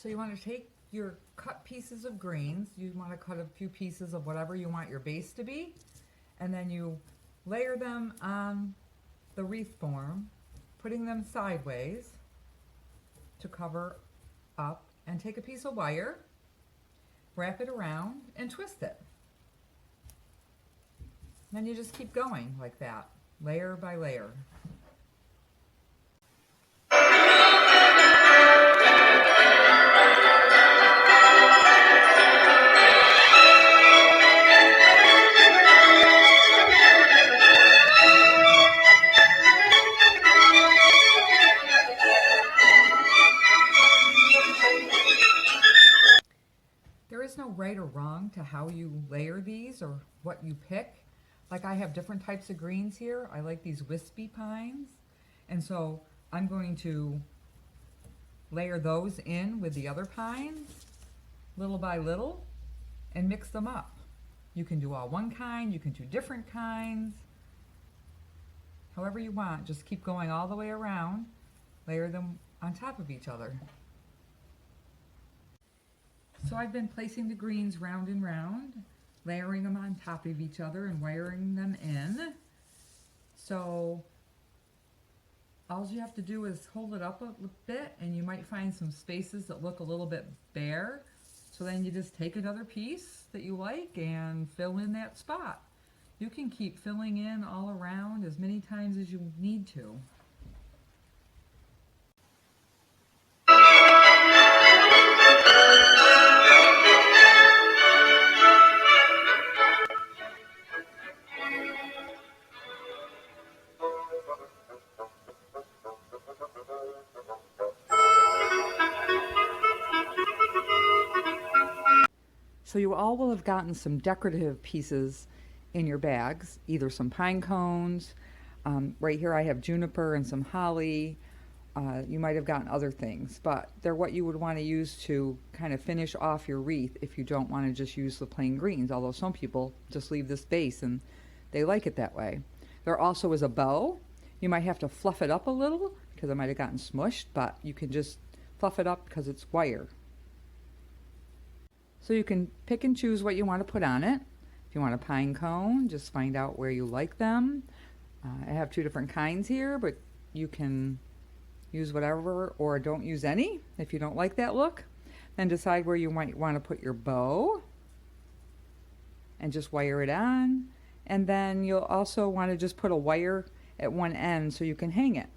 So you want to take your cut pieces of greens, you want to cut a few pieces of whatever you want your base to be, and then you layer them on the wreath form, putting them sideways to cover up, and take a piece of wire, wrap it around, and twist it. Then you just keep going like that, layer by layer. There is no right or wrong to how you layer these or what you pick. Like I have different types of greens here. I like these wispy pines. And so I'm going to layer those in with the other pines, little by little, and mix them up. You can do all one kind, you can do different kinds. However you want, just keep going all the way around, layer them on top of each other. So I've been placing the greens round and round, layering them on top of each other and wiring them in. So all you have to do is hold it up a bit, and you might find some spaces that look a little bit bare. So then you just take another piece that you like and fill in that spot. You can keep filling in all around as many times as you need to. So you all will have gotten some decorative pieces in your bags, either some pine cones. Right here I have juniper and some holly. You might have gotten other things, but they're what you would want to use to kind of finish off your wreath if you don't want to just use the plain greens, although some people just leave this base and they like it that way. There also is a bow. You might have to fluff it up a little because it might have gotten smushed, but you can just fluff it up because it's wire. So you can pick and choose what you want to put on it. If you want a pine cone, just find out where you like them. I have two different kinds here, but you can use whatever or don't use any if you don't like that look. Then decide where you might want to put your bow and just wire it on. And then you'll also want to just put a wire at one end so you can hang it.